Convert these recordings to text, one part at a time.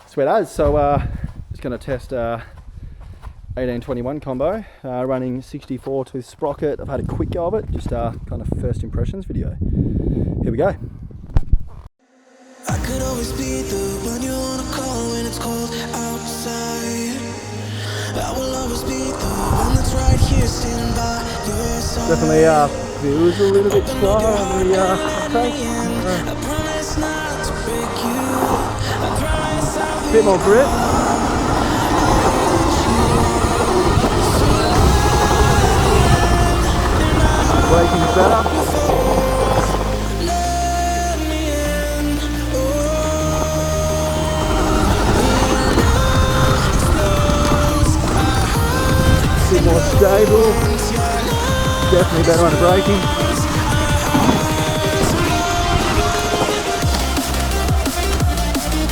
Sweet as. So just going to test 1821 combo, running 64 tooth sprocket. I've had a quick go of it, just kind of first impressions video. Here we go. I could always be the one you wanna call when it's cold outside. I will always be the one that's right here standing by your side. Definitely feels a little bit slow on the uptake. I promise not to break you. I promise I'll Bit more grip. Braking's better. Bit more stable. Definitely better on the braking.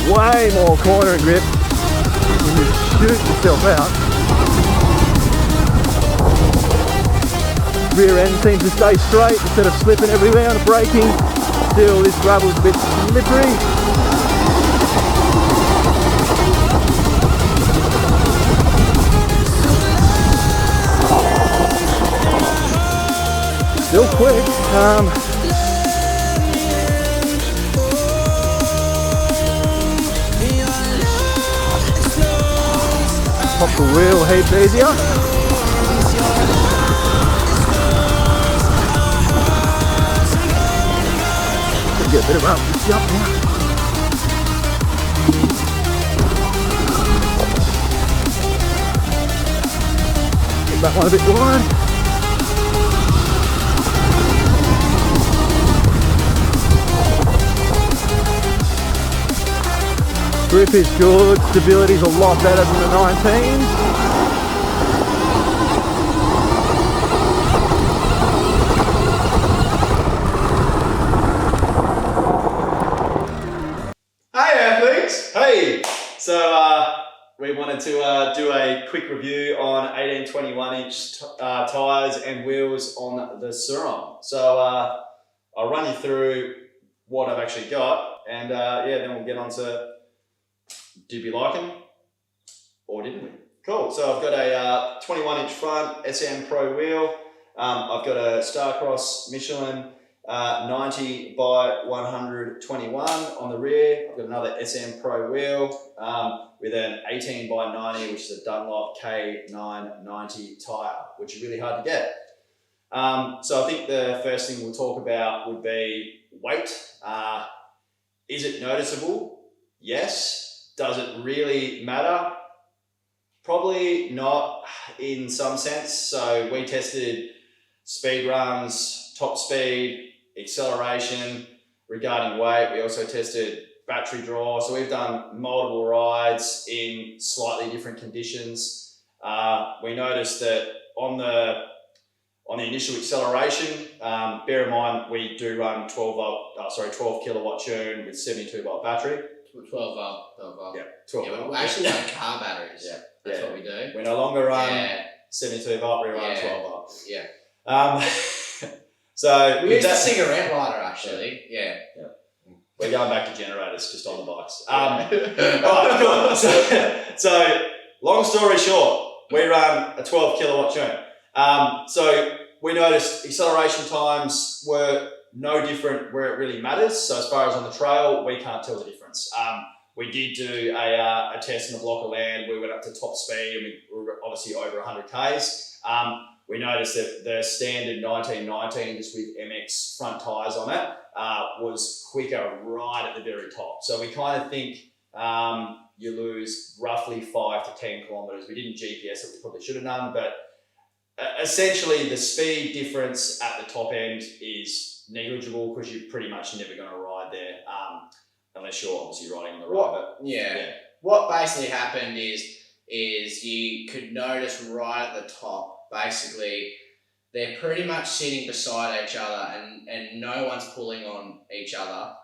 Way more corner and grip when you shoot yourself out. Rear end seems to stay straight instead of slipping everywhere on the braking. Still, this gravel's a bit slippery. Still quick. Pop the wheel heaps easier. Get a bit of up jump now. Get that one a bit wide. Grip is good, stability's a lot better than the 19s. Hey! So we wanted to do a quick review on 1821-inch tyres and wheels on the Sur Ron. So I'll run you through what I've actually got, and yeah, then we'll get on to did we like them or didn't we? Cool. So I've got a 21-inch front SM Pro wheel. I've got a Starcross Michelin 90 by 121 on the rear. I've got another SM Pro wheel with an 18 by 90, which is a Dunlop K990 tyre, which is really hard to get. So I think the first thing we'll talk about would be weight. Is it noticeable? Yes. Does it really matter? Probably not in some sense. So we tested speed runs, top speed, acceleration regarding weight. We also tested battery draw. So we've done multiple rides in slightly different conditions. We noticed that on the initial acceleration, bear in mind we do run 12 kilowatt tune with 72 volt battery. 12 volt. Yeah, 12 yeah, volt. we actually run car batteries. Yeah, that's what we do. We no longer run 72 volt, we run 12 volt. Yeah. So we used a cigarette lighter actually. Yeah. We're going back to generators, just on the bikes. Alright, cool. So long story short, we run a 12 kilowatt tune. So we noticed acceleration times were no different where it really matters. So as far as on the trail, we can't tell the difference. We did do a test in the block of land. We went up to top speed and we were obviously over 100 Ks. We noticed that the standard 1919, just with MX front tyres on it, was quicker right at the very top. So we kind of think you lose roughly 5 to 10 kilometres. We didn't GPS it, we probably should have done, but essentially the speed difference at the top end is negligible because you're pretty much never going to ride there unless you're obviously riding on the ride. What basically happened is you could notice right at the top, basically, they're pretty much sitting beside each other and no one's pulling on each other.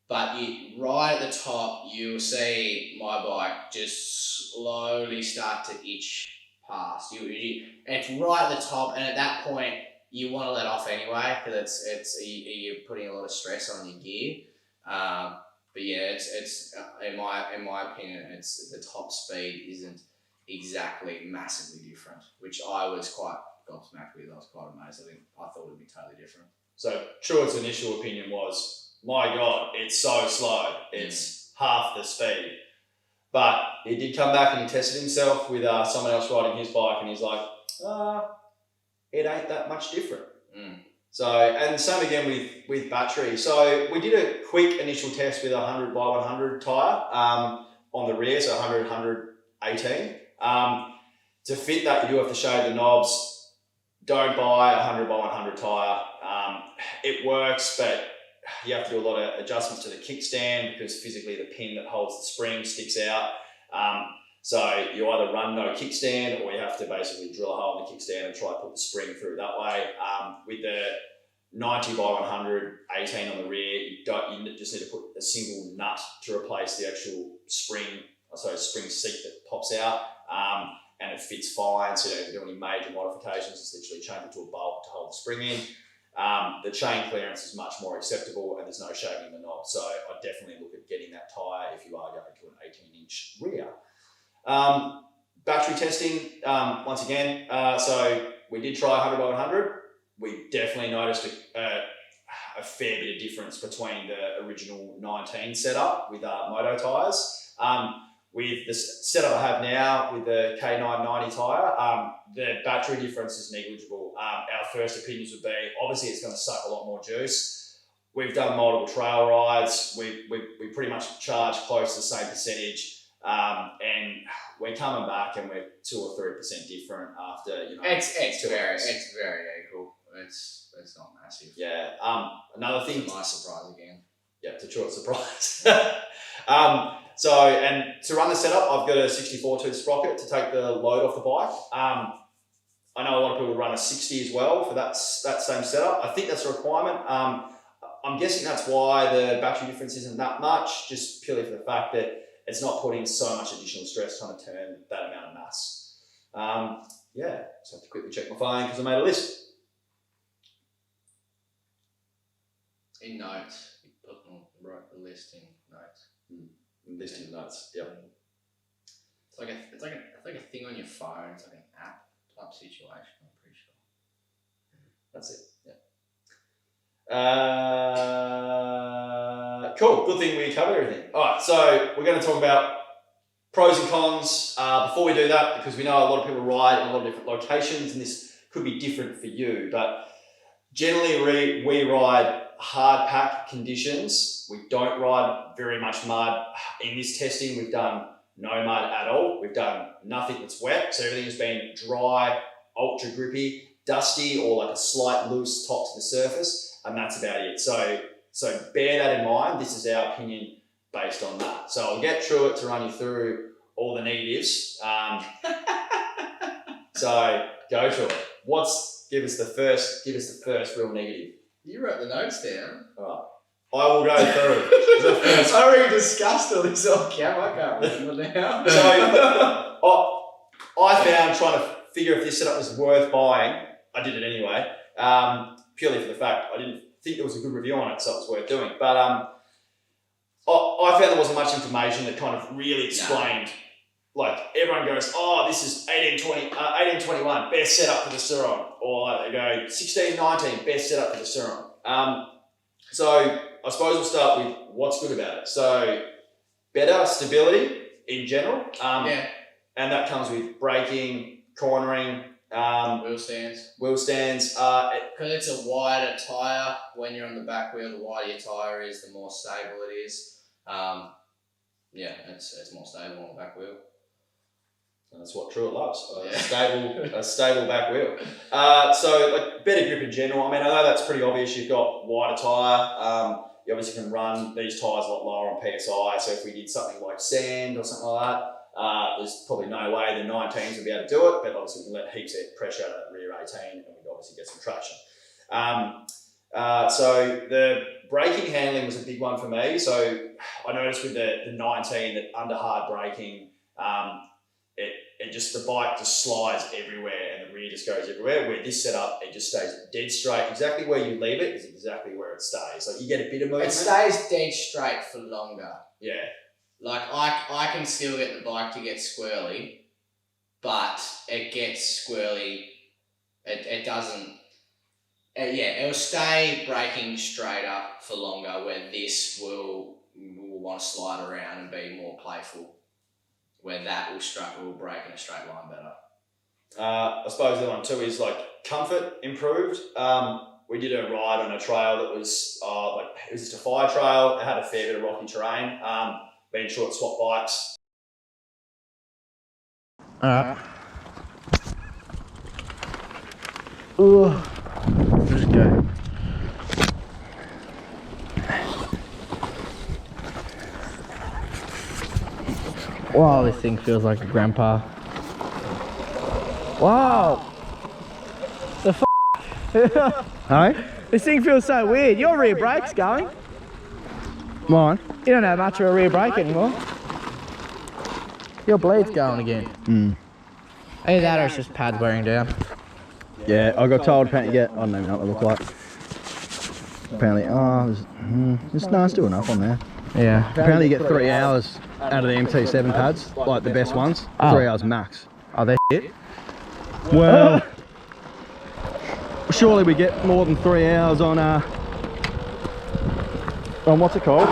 But right at the top, you'll see my bike just slowly start to itch past. It's right at the top, and at that point, you want to let off anyway because you're putting a lot of stress on your gear. But yeah, it's in my opinion, it's the top speed isn't exactly massively different, which I was quite gobsmacked with. I was quite amazed. I thought it'd be totally different. So Truett's initial opinion was, my God, it's so slow. It's half the speed. But he did come back and he tested himself with someone else riding his bike, and he's like, it ain't that much different. So, and same again with battery. So we did a quick initial test with a 100 by 100 tyre on the rear, so 100, 118. To fit that, you do have to shave the knobs. Don't buy a 100 by 100 tyre. It works, but you have to do a lot of adjustments to the kickstand because physically the pin that holds the spring sticks out. So you either run no kickstand, or you have to basically drill a hole in the kickstand and try to put the spring through that way. With the 90 by 100, 18 on the rear, you just need to put a single nut to replace the actual spring seat that pops out, and it fits fine, so you don't have to do any major modifications. It's literally change it to a bolt to hold the spring in. The chain clearance is much more acceptable, and there's no shaving the knob, so I definitely look at getting that tyre if you are going to an 18-inch rear. Battery testing, once again, so we did try 100 by 100. We definitely noticed a fair bit of difference between the original 19 setup with Moto tyres. With the setup I have now with the K990 tyre, the battery difference is negligible. Our first opinions would be, obviously it's going to suck a lot more juice. We've done multiple trail rides. We pretty much charge close to the same percentage. And we're coming back and we're 2 or 3% different after, It's very equal. It's not massive. Yeah. Another thing. It's a nice surprise again. Yeah, to short surprise. So, and to run the setup, I've got a 64 tooth sprocket to take the load off the bike. I know a lot of people run a 60 as well for that same setup. I think that's a requirement. I'm guessing that's why the battery difference isn't that much, just purely for the fact that it's not putting so much additional stress trying to turn that amount of mass. Yeah, so I have to quickly check my phone because I made a list. In notes, you wrote the list in notes. List in notes. Yep. It's like a thing on your phone. It's like an app type situation. I'm pretty sure. That's it. Yeah. Cool. Good thing we covered everything. All right. So we're going to talk about pros and cons. Before we do that, because we know a lot of people ride in a lot of different locations, and this could be different for you, but generally we ride hard pack conditions. We don't ride very much mud. In this testing, we've done no mud at all. We've done nothing that's wet. So everything has been dry, ultra grippy, dusty, or like a slight loose top to the surface. And that's about it. So bear that in mind. This is our opinion based on that. So I'll get through it to run you through all the negatives. So go to it. Give us the first real negative. You wrote the notes down. All right. I will go through the first. I already discussed all this off camera. I can't remember now. So I found trying to figure if this setup was worth buying. I did it anyway, purely for the fact I didn't think there was a good review on it, so it was worth doing. But I found there wasn't much information that kind of really explained. Like everyone goes, oh, this is 1821, best setup for the Sur Ron. Or they go 1619, best setup for the Sur Ron. So I suppose we'll start with what's good about it. So better stability in general. Yeah. And that comes with braking, cornering, Wheel stands. Because it's a wider tyre. When you're on the back wheel, the wider your tyre is, the more stable it is. Yeah, it's more stable on the back wheel. And that's what Truett loves. Yeah. A stable back wheel. So like better grip in general. I mean, I know that's pretty obvious. You've got wider tyre. You obviously can run these tyres a lot lower on PSI. So if we did something like sand or something like that, there's probably no way the 19s would be able to do it. But obviously we can let heaps of pressure out of that rear 18 and we can obviously get some traction. So the braking handling was a big one for me. So I noticed with the 19 that under hard braking, it just, the bike just slides everywhere and the rear just goes everywhere. Where this setup, it just stays dead straight. Exactly where you leave it is exactly where it stays. Like you get a bit of movement. It stays dead straight for longer. Yeah. Like I can still get the bike to get squirrely, but it gets squirrely. It doesn't. It'll stay braking straighter for longer. Where this will want to slide around and be more playful. Where that will brake in a straight line better. I suppose the one too is like comfort improved. We did a ride on a trail that was it was just a fire trail. It had a fair bit of rocky terrain. Been short swap bikes. Alright. Just go. Wow, this thing feels like a grandpa. Wow! The f***? Hey? This thing feels so weird. Your rear brake's going. Mine? You don't have much of a rear brake anymore. Your bleed's going again. Either that or it's just pads wearing down. Yeah, I got told apparently get, I don't even know what it looked like. Apparently, it's still enough on there. Yeah. Apparently you get 3 hours out of the MT7 pads, like the best ones. Oh. 3 hours max. Oh, they're shit. Well, surely we get more than 3 hours on what's it called?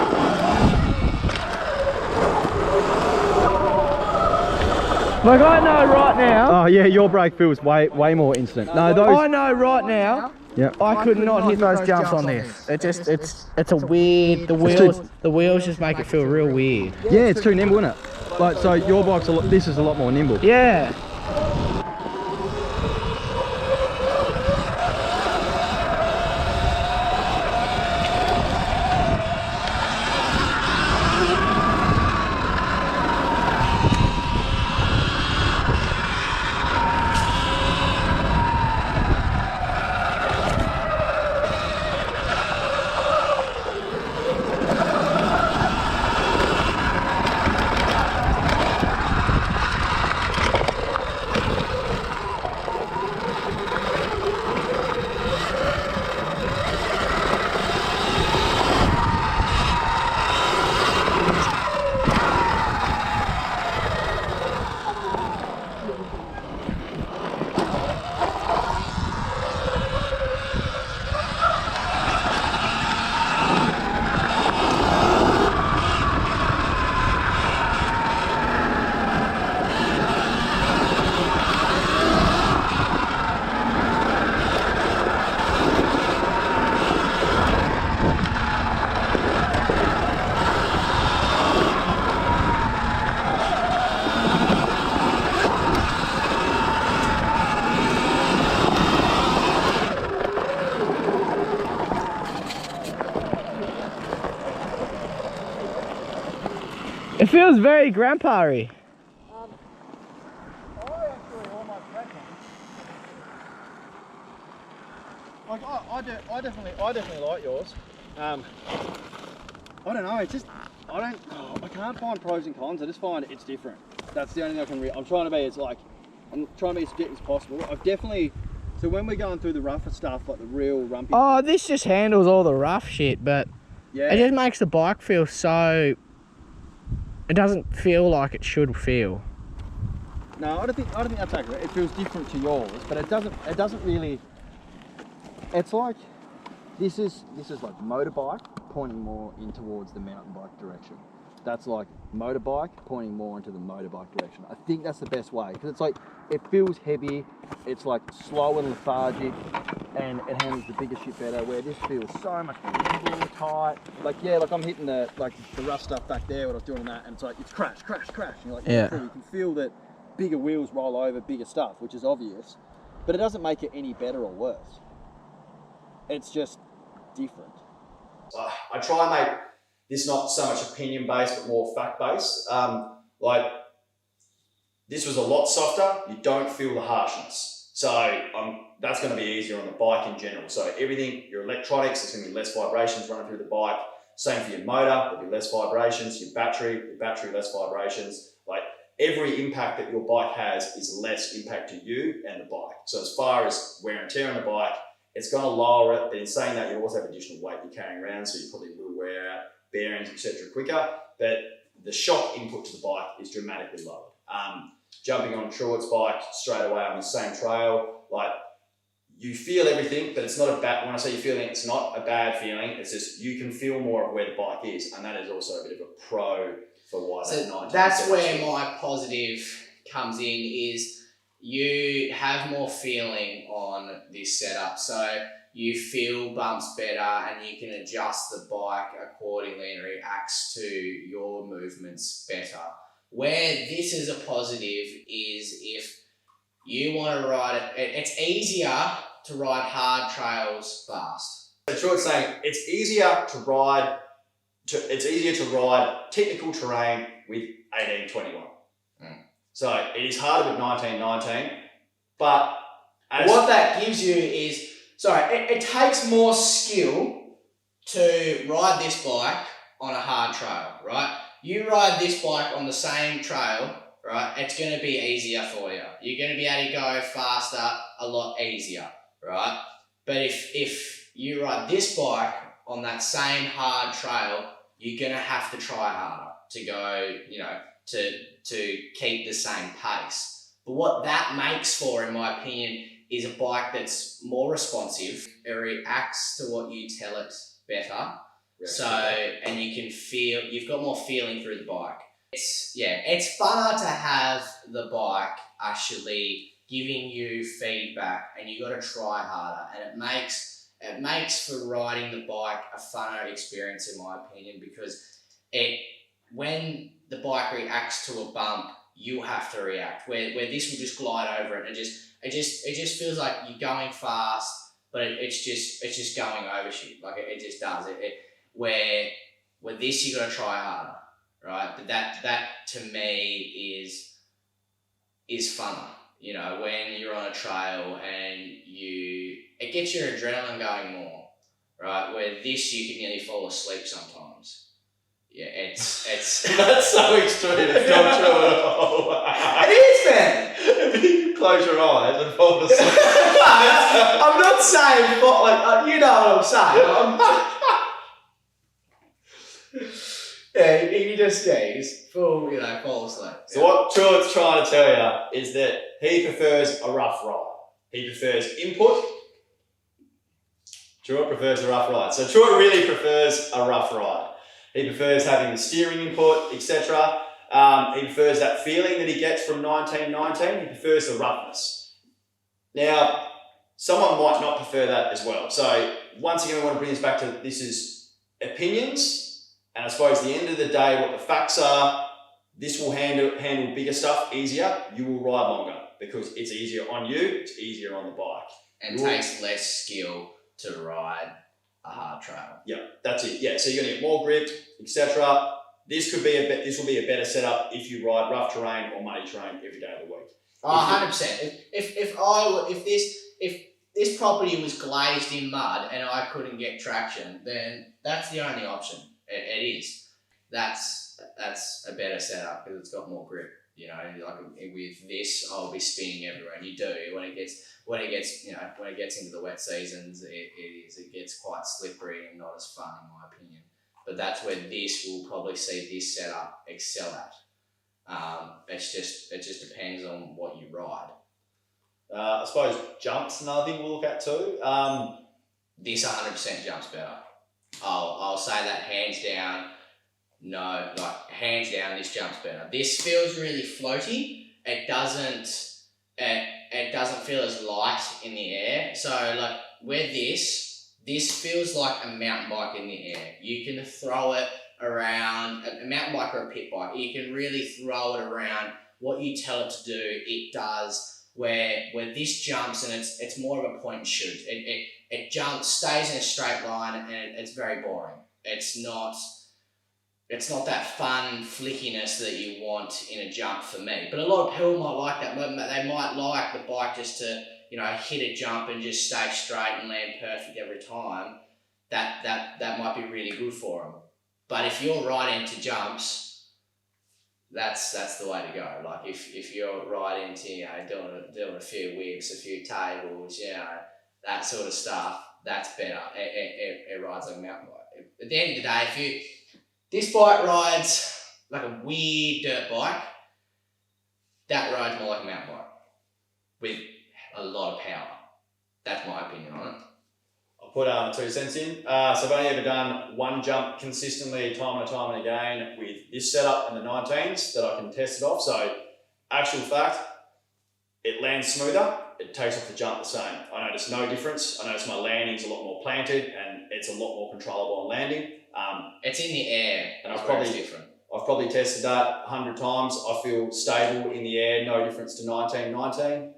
Like I know right now. Oh yeah, your brake feels way more instant. No, those. I know right now. Yeah. I could not hit those jumps on this. It's a weird. The wheels just make it feel real weird. Yeah, it's too nimble, isn't it? Like so, your bike's this is a lot more nimble. Yeah. It feels very grandpa-y. I actually almost reckon. Like I definitely like yours. I don't know. It's just I can't find pros and cons. I just find it's different. That's the only thing I can. I'm trying to be as legit as possible. I've definitely. So when we're going through the rougher stuff, like the real rumpy. Oh, this just handles all the rough shit, but yeah. it just makes the bike feel so. It doesn't feel like it should feel. No, I don't think that's accurate. It feels different to yours, but it doesn't really. It's like this is like motorbike pointing more in towards the mountain bike direction. That's like motorbike pointing more into the motorbike direction. I think that's the best way because it's like it feels heavy, it's like slow and lethargic, and it handles the bigger shit better. Where this feels so much more nimble, tight. Like yeah, like I'm hitting the rough stuff back there when I was doing that, and it's like it's crash, crash, crash. And you're like yeah, you can feel that bigger wheels roll over bigger stuff, which is obvious, but it doesn't make it any better or worse. It's just different. I try and make this not so much opinion based but more fact based. Like this was a lot softer. You don't feel the harshness, so that's going to be easier on the bike in general. So everything, your electronics, there's going to be less vibrations running through the bike. Same for your motor, there'll be less vibrations. Your battery, less vibrations. Like every impact that your bike has is less impact to you and the bike. So as far as wear and tear on the bike, it's going to lower it, but in saying that, you also have additional weight you're carrying around, so you probably will wear out bearings, etc. quicker, but the shock input to the bike is dramatically lowered. Jumping on Truett's bike straight away on the same trail, like, you feel everything, but it's not a bad, when I say you feeling, it's not a bad feeling, it's just you can feel more of where the bike is, and that is also a bit of a pro for why that 19. That's where my positive comes in, is you have more feeling on this setup, so you feel bumps better and you can adjust the bike accordingly and it reacts to your movements better. Where this is a positive is if you want to ride it, it's easier to ride hard trails fast. So Truett's saying it's easier to ride technical terrain with 1821. So it is harder with 1919, but what that gives you is, it takes more skill to ride this bike on a hard trail, right? You ride this bike on the same trail, right? It's going to be easier for you. You're going to be able to go faster a lot easier, right? But if you ride this bike on that same hard trail, you're going to have to try harder to go, to keep the same pace. But what that makes for, in my opinion, is a bike that's more responsive. It reacts to what you tell it better. So, and you can feel, you've got more feeling through the bike. It's funner to have the bike actually giving you feedback, and you got to try harder, and it makes for riding the bike a funner experience, in my opinion, because when the bike reacts to a bump, you have to react. Where this will just glide over it, it just feels like you're going fast, but it's just going over shit. Like it just does it. Where this you got to try harder, right? But that to me is funner. When you're on a trail and it gets your adrenaline going more, right? Where this you can nearly fall asleep sometimes. Yeah, it's that's so extreme. It's not true at all. It is, man. If you close your eyes and fall asleep. I'm not saying, but you know what I'm saying. You just fall asleep. So what Truett's trying to tell you is that he prefers a rough ride. He prefers input. Truett prefers a rough ride. So Truett really prefers a rough ride. He prefers having the steering input, etc. He prefers that feeling that he gets from 1919. He prefers the roughness. Now, someone might not prefer that as well. So once again, we want to bring this back to this is opinions. And I suppose at the end of the day, what the facts are, this will handle bigger stuff easier. You will ride longer because it's easier on you, it's easier on the bike. And takes less skill to ride a hard trail. Yeah, that's it. Yeah, so you're going to get more grip, etc. This will be a better setup if you ride rough terrain or muddy terrain every day of the week. 100%. If this property was glazed in mud and I couldn't get traction, then that's the only option. It is. That's a better setup because it's got more grip. Like with this, I'll be spinning everywhere, and you do when it gets into the wet seasons, it gets quite slippery and not as fun, in my opinion. But that's where this will probably see this setup excel at. It just depends on what you ride. I suppose jumps another thing we'll look at too. This 100% jumps better. I'll say that hands down. No, hands down, this jumps better. This feels really floaty. It doesn't feel as light in the air. So where this feels like a mountain bike in the air. You can throw it around, a mountain bike or a pit bike. You can really throw it around. What you tell it to do, it does. Where this jumps and it's more of a point and shoot. It jumps, stays in a straight line, and it's very boring. It's not that fun flickiness that you want in a jump for me. But a lot of people might like that. They might like the bike just to hit a jump and just stay straight and land perfect every time. That might be really good for them. But if you're riding into jumps, that's the way to go. Like if you're right into doing a few whips, a few tables, that sort of stuff, that's better. It rides like a mountain bike. At the end of the day, this bike rides like a weird dirt bike, that rides more like a mountain bike with a lot of power. That's my opinion on it. I'll put 2 cents in. So I've only ever done one jump consistently time and time and again with this setup and the 19s that I can test it off. So actual fact, it lands smoother, it takes off the jump the same. I notice no difference. I notice my landing's a lot more planted and it's a lot more controllable on landing. It's in the air, and I've probably tested that 100 times. I feel stable in the air, no difference to 1919.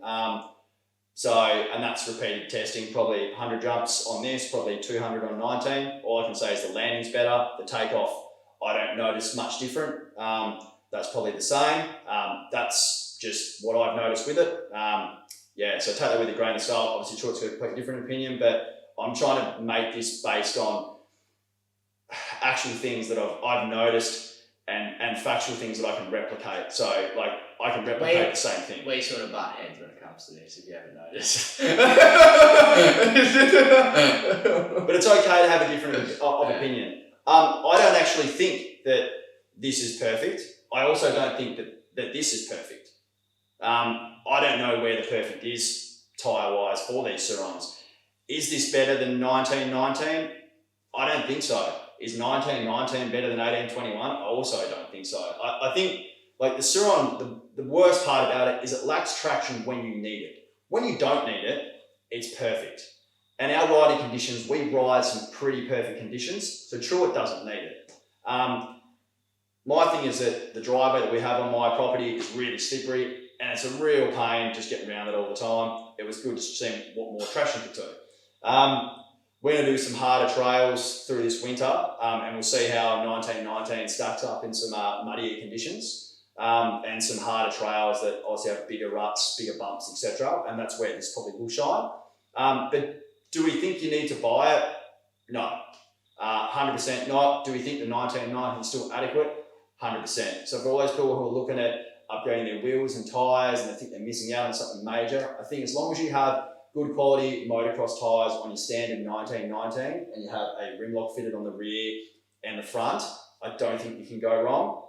And that's repeated testing, probably 100 jumps on this, probably 200 on 19. All I can say is the landing's better, the takeoff, I don't notice much different. That's probably the same. That's just what I've noticed with it. So take that with a grain of salt. Obviously, Troy's got a completely different opinion, but I'm trying to make this based on actual things that I've noticed and factual things that I can replicate. So, like, I can replicate the same thing. We sort of butt heads when it comes to this, if you haven't noticed. But it's okay to have a different opinion. I don't actually think that this is perfect. I also don't think that this is perfect. I don't know where the perfect is tyre-wise for these Sur Rons. Is this better than 1919? I don't think so. Is 1919 better than 1821? I also don't think so. I think, like, the Sur Ron, the worst part about it is it lacks traction when you need it. When you don't need it, it's perfect. And our riding conditions, we ride some pretty perfect conditions, so true, it doesn't need it. My thing is that the driveway that we have on my property is really slippery, and it's a real pain just getting around it all the time. It was good to see what more traction could do. We're going to do some harder trails through this winter, and we'll see how 1919 stacks up in some muddier conditions, and some harder trails that obviously have bigger ruts, bigger bumps, etc. And that's where this probably will shine. But do we think you need to buy it? No. 100% not. Do we think the 1919 is still adequate? 100%. So for all those people who are looking at upgrading their wheels and tyres and they think they're missing out on something major, I think as long as you have good quality motocross tyres on your standard 1919 and you have a rim lock fitted on the rear and the front, I don't think you can go wrong.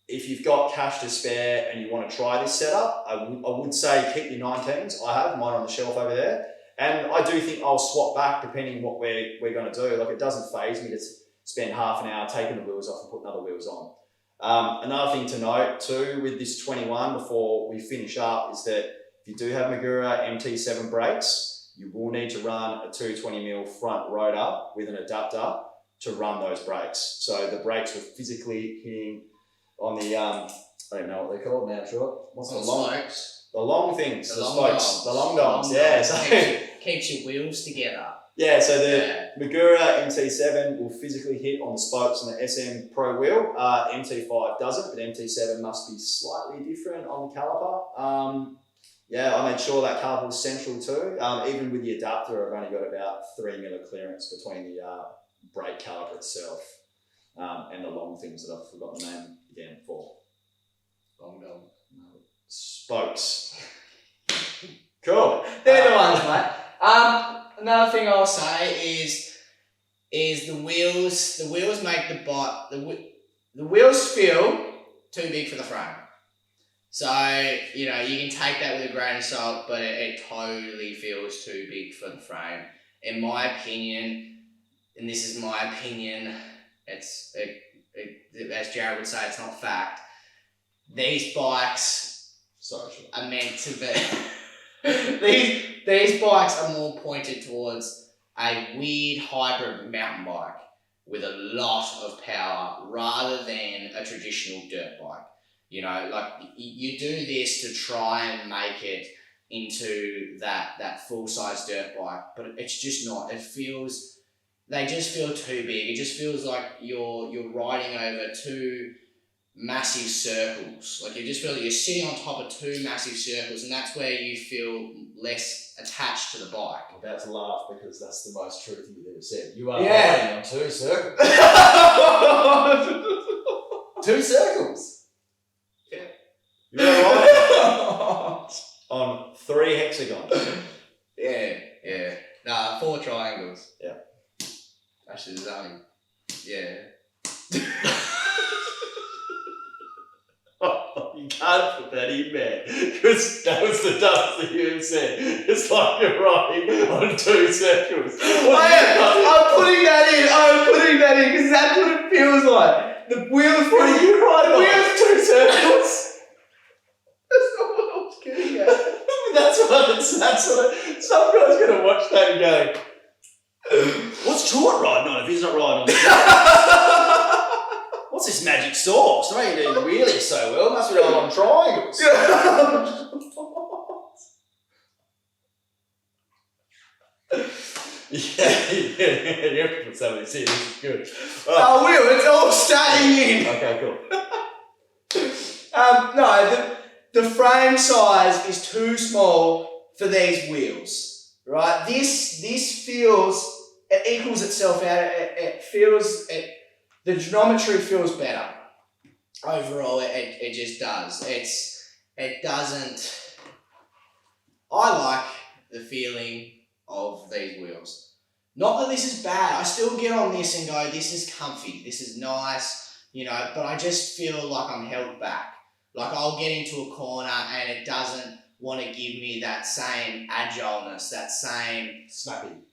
If you've got cash to spare and you want to try this setup, I would say keep your 19s. I have mine on the shelf over there. And I do think I'll swap back depending on what we're going to do. Like, it doesn't faze me to spend half an hour taking the wheels off and putting other wheels on. Another thing to note too with this 21 before we finish up is that if you do have Magura MT7 brakes, you will need to run a 220mm front rotor with an adapter to run those brakes. So the brakes were physically hitting on the, I don't know what they're called now, sure. What's the long spokes? The long things, the spokes, the long dogs, yeah. So keeps your wheels together. Yeah, so the Magura MT7 will physically hit on the spokes on the SM Pro wheel. MT5 doesn't, but MT7 must be slightly different on the caliper. I made sure that caliper was central too. Even with the adapter, I've only got about 3mm clearance between the brake caliper itself and the long things that I've forgotten the name again for. Long dog. Spokes. Cool. They're the ones, mate. Another thing I'll say is the wheels. The wheels make the bike. The wheels feel too big for the frame. So you can take that with a grain of salt, but it totally feels too big for the frame. In my opinion, and this is my opinion, as Jared would say, it's not fact. These bikes are meant to be. These bikes are more pointed towards a weird hybrid mountain bike with a lot of power rather than a traditional dirt bike. You do this to try and make it into that full-size dirt bike, but it's just not. They just feel too big. It just feels like you're riding over two massive circles. Like, you just feel like you're sitting on top of two massive circles, and that's where you feel less attached to the bike. I'm about to laugh because that's the most true thing you've ever said. You are riding on two circles. 2 circles. hexagon. Yeah. Nah, 4 triangles. Yeah. Actually, there's only. Yeah. You can't put that in there because that was the dumbest thing you ever said. It's like you're writing on 2 circles. I'm putting that in because that's what it feels like. The wheel's What are you writing on? wheel's 2 circles. That's not what I was getting at. That's what some guy's going to watch that and go, what's Chort riding on if he's not riding on the What's this magic sauce? No, you're doing really so well. Must be riding on triangles. Yeah, you have to put some of this in. This is good. Oh, Will, it's all staying in. Okay, cool. No, the frame size is too small for these wheels, right? This feels, it equals itself out. The geometry feels better. Overall, it just does. It doesn't. I like the feeling of these wheels. Not that this is bad. I still get on this and go, this is comfy, this is nice, but I just feel like I'm held back. Like I'll get into a corner and it doesn't want to give me that same agileness, that same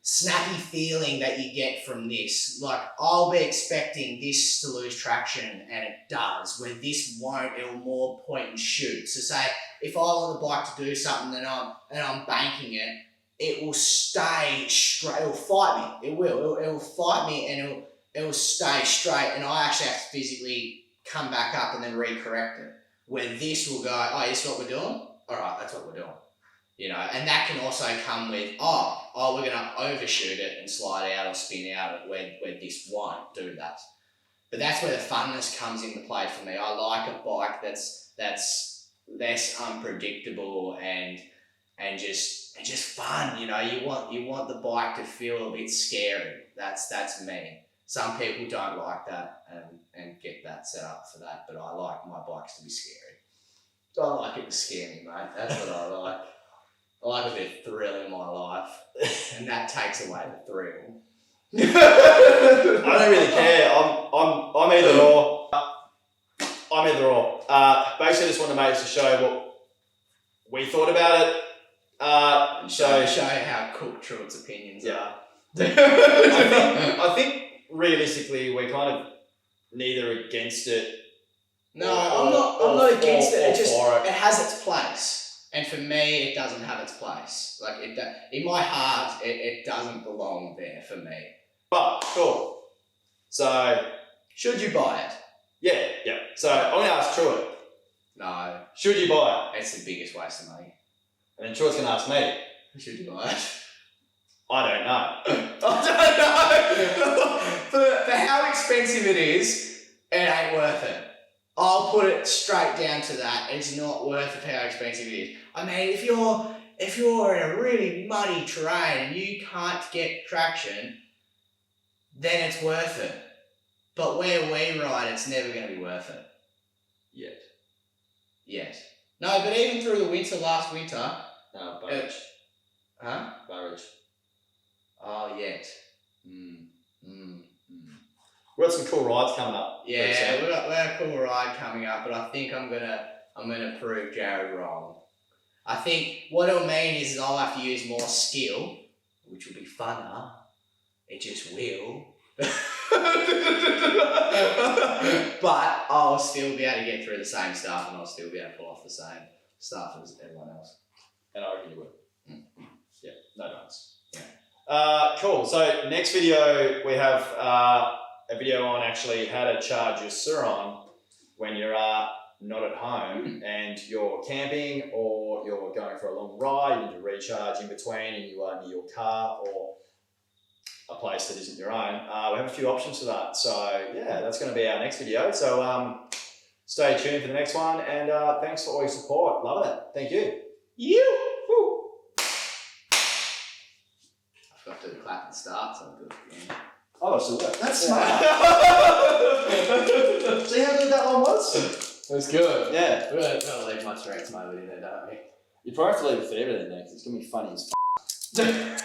snappy feeling that you get from this. Like I'll be expecting this to lose traction and it does, where this won't, it'll more point and shoot. So say if I want the bike to do something and I'm banking it, it will stay straight, it'll fight me, it will fight me and it'll stay straight and I actually have to physically come back up and then recorrect it. Where this will go, oh, this is what we're doing? Alright, that's what we're doing. And that can also come with, we're going to overshoot it and slide out or spin out where this won't do that. But that's where the funness comes into play for me. I like a bike that's less unpredictable and just fun. You want the bike to feel a bit scary. That's me. Some people don't like that and get that set up for that, but I like my bikes to be scary. I like it to scare me, mate. That's what I like. I like a bit of thrill in my life, and that takes away the thrill. I don't really care. I'm either or. I'm either or. Basically, I just wanted to make this to show what we thought about it. Show how cooked Truett's opinions are. I think realistically, we're kind of neither against it. No, I'm not against it. It has its place, and for me, it doesn't have its place. Like in my heart, it doesn't belong there for me. But cool. So should you buy it? Yeah. So I'm going to ask Truett. No. Should you buy it? It's the biggest waste of money. And then Truett's going to ask me. Should you buy it? I don't know. I don't know. For how expensive it is, it ain't worth it. I'll put it straight down to that. It's not worth it for how expensive it is. I mean, if you're in a really muddy terrain and you can't get traction, then it's worth it. But where we ride, it's never going to be worth it. Yet. No, but even through the winter, last winter. No, Burridge. Huh? Burridge. Oh, yet. We've got some cool rides coming up. Yeah, we've got a cool ride coming up, but I think I'm gonna prove Jared wrong. I think what it'll mean is I'll have to use more skill, which will be funner. It just will. But I'll still be able to get through the same stuff and I'll still be able to pull off the same stuff as everyone else. And I reckon you would. Yeah, no doubt. Yeah. Cool. So next video we have a video on actually how to charge your Sur Ron when you're not at home and you're camping or you're going for a long ride, you need to recharge in between and you are near your car or a place that isn't your own. We have a few options for that. So yeah, that's going to be our next video. So stay tuned for the next one and thanks for all your support. Loving it. Thank you. Woo! I forgot to do the clap and start, so I'll do it again. Oh, that's still work. That's smart. See how good that one was? It was good. Yeah. We're going to leave much rats moment in there, don't we? You probably have to leave it forever then, though, because it's gonna be funny as f.